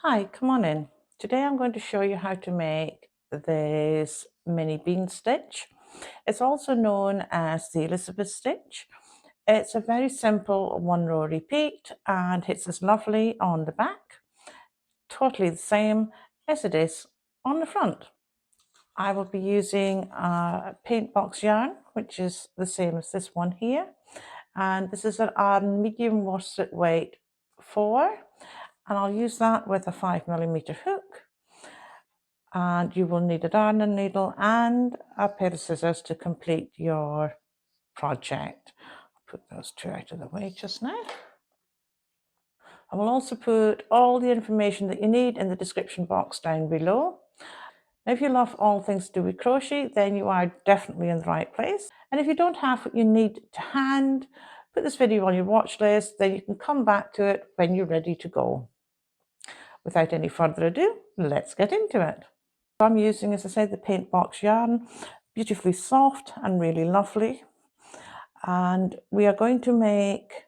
Hi, come on in. Today I'm going to show you how to make this mini bean stitch. It's also known as the Elizabeth stitch. It's a very simple one row repeat and it's as lovely on the back, totally the same as it is on the front. I will be using a Paintbox yarn, which is the same as this one here. And this is an Aran medium worsted weight 4. And I'll use that with a 5mm hook. And you will need a darning needle and a pair of scissors to complete your project. I'll put those two out of the way just now. I will also put all the information that you need in the description box down below. Now, if you love all things to do with crochet, then you are definitely in the right place. And if you don't have what you need to hand, put this video on your watch list, then you can come back to it when you're ready to go. Without any further ado, let's get into it. I'm using, as I said, the Paintbox yarn, beautifully soft and really lovely. And we are going to make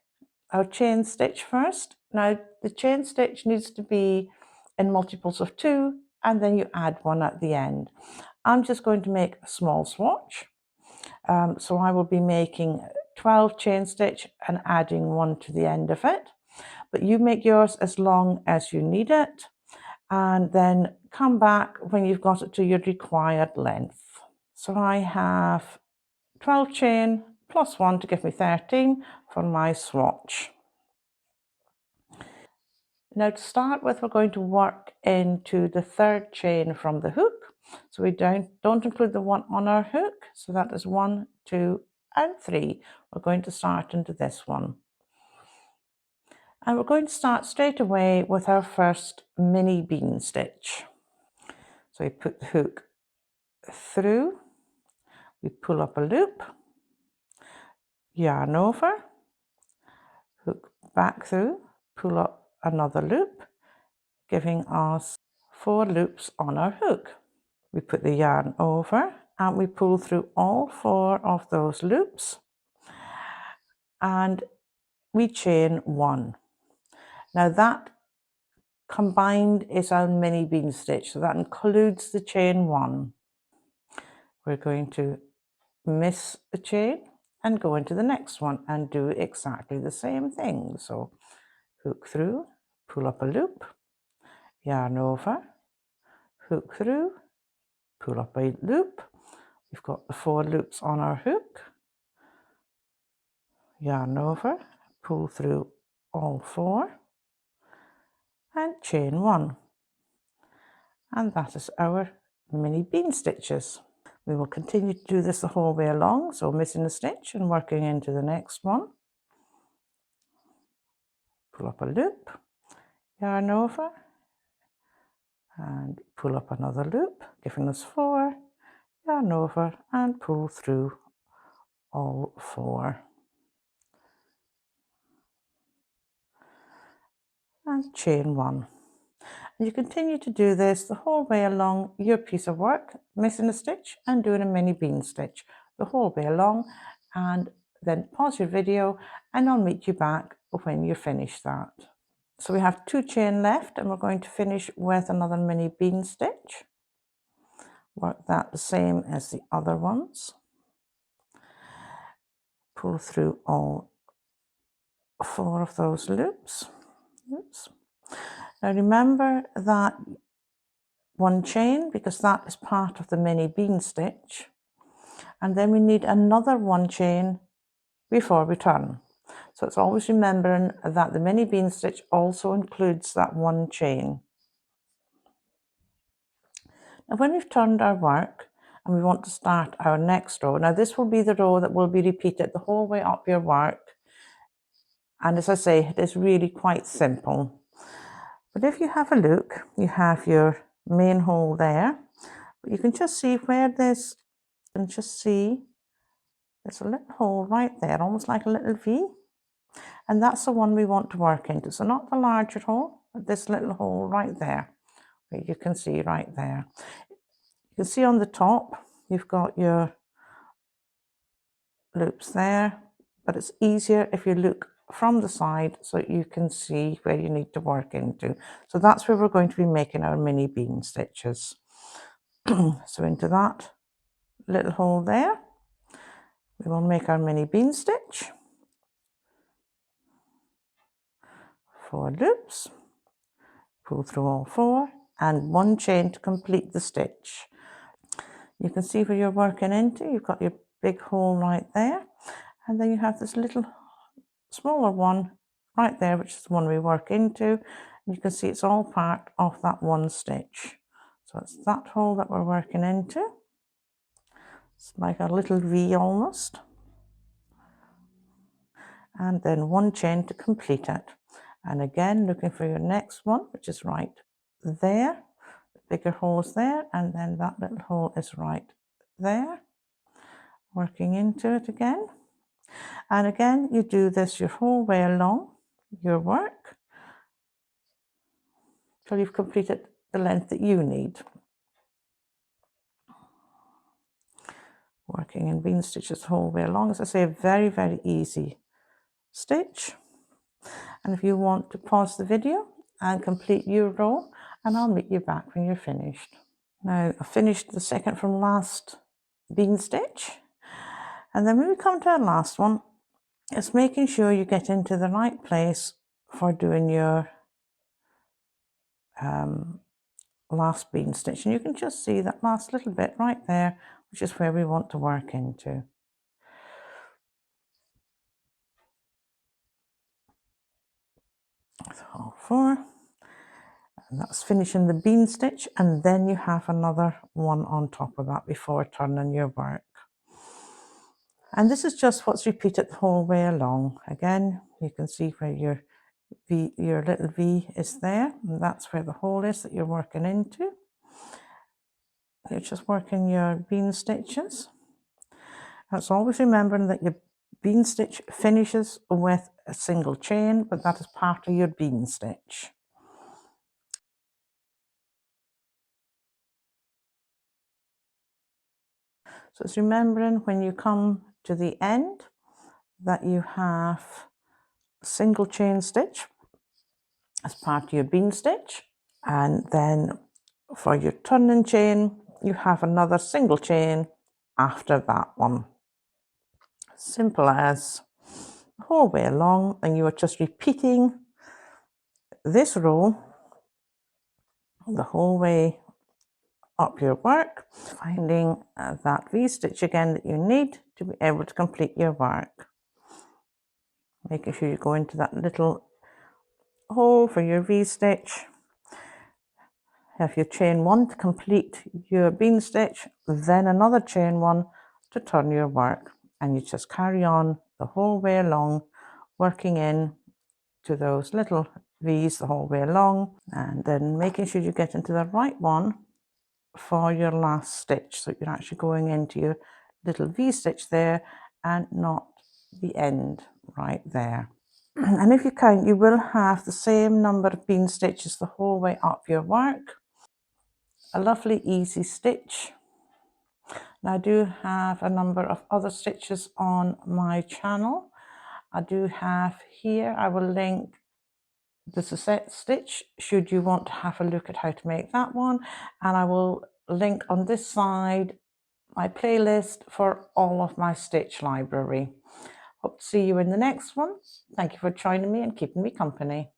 our chain stitch first. Now the chain stitch needs to be in multiples of 2 and then you add 1 at the end. I'm just going to make a small swatch. So I will be making 12 chain stitch and adding 1 to the end of it. But you make yours as long as you need it, and then come back when you've got it to your required length. So I have 12 chain plus 1 to give me 13 for my swatch. Now to start with, we're going to work into the 3rd chain from the hook. So we don't include the one on our hook. So that is 1, 2 and 3. We're going to start into this one. And we're going to start straight away with our first mini bean stitch. So we put the hook through, we pull up a loop, yarn over, hook back through, pull up another loop, giving us 4 loops on our hook. We put the yarn over and we pull through all 4 of those loops and we chain 1. Now that combined is our mini bean stitch, so that includes the chain 1. We're going to miss a chain and go into the next one and do exactly the same thing. So hook through, pull up a loop, yarn over, hook through, pull up a loop. We've got the 4 loops on our hook, yarn over, pull through all 4 and chain 1. And that is our mini bean stitches. We will continue to do this the whole way along, so missing a stitch and working into the next one. Pull up a loop, yarn over, and pull up another loop, giving us 4, yarn over and pull through all 4. And chain 1. And you continue to do this the whole way along your piece of work, missing a stitch and doing a mini bean stitch the whole way along, and then pause your video and I'll meet you back when you finish that. So we have 2 chain left and we're going to finish with another mini bean stitch. Work that the same as the other ones. Pull through all 4 of those loops. Oops. Now remember that 1 chain, because that is part of the mini bean stitch, and then we need another 1 chain before we turn. So it's always remembering that the mini bean stitch also includes that 1 chain. Now when we've turned our work and we want to start our next row, now this will be the row that will be repeated the whole way up your work, and as I say, it is really quite simple. But if you have a look, you have your main hole there, but you can just see where this, and just see there's a little hole right there, almost like a little V, and that's the one we want to work into. So not the larger hole, but this little hole right there, where you can see right there. You can see on the top you've got your loops there, but it's easier if you look from the side so you can see where you need to work into. So that's where we're going to be making our mini bean stitches. So into that little hole there, we will make our mini bean stitch, 4 loops, pull through all 4, and 1 chain to complete the stitch. You can see where you're working into. You've got your big hole right there, and then you have this little smaller one right there, which is the one we work into. You can see it's all part of that one stitch. So it's that hole that we're working into. It's like a little V almost. And then 1 chain to complete it. And again, looking for your next one, which is right there. The bigger hole is there, and then that little hole is right there. Working into it again. And again, you do this your whole way along your work till you've completed the length that you need. Working in bean stitches the whole way along. As I say, a very, very easy stitch. And if you want to pause the video and complete your row, and I'll meet you back when you're finished. Now, I've finished the second from last bean stitch. And then when we come to our last one, it's making sure you get into the right place for doing your last bean stitch. And you can just see that last little bit right there, which is where we want to work into. So all 4. And that's finishing the bean stitch, and then you have another one on top of that before turning your work. And this is just what's repeated the whole way along. Again, you can see where your little V is there, and that's where the hole is that you're working into. You're just working your bean stitches. That's always remembering that your bean stitch finishes with a single chain, but that is part of your bean stitch. So it's remembering when you come to the end that you have a single chain stitch as part of your bean stitch, and then for your turning chain you have another single chain after that one. Simple as the whole way along, and you are just repeating this row the whole way up your work, finding that V-stitch again that you need to be able to complete your work. Making sure you go into that little hole for your V-stitch. Have your chain 1 to complete your bean stitch, then another chain 1 to turn your work, and you just carry on the whole way along, working in to those little V's the whole way along, and then making sure you get into the right one for your last stitch, so you're actually going into your little V-stitch there and not the end right there. And if you count, you will have the same number of bean stitches the whole way up your work. A lovely easy stitch. Now I do have a number of other stitches on my channel. I do have here, I will link the Suzette stitch should you want to have a look at how to make that one, and I will link on this side my playlist for all of my stitch library. Hope to see you in the next one. Thank you for joining me and keeping me company.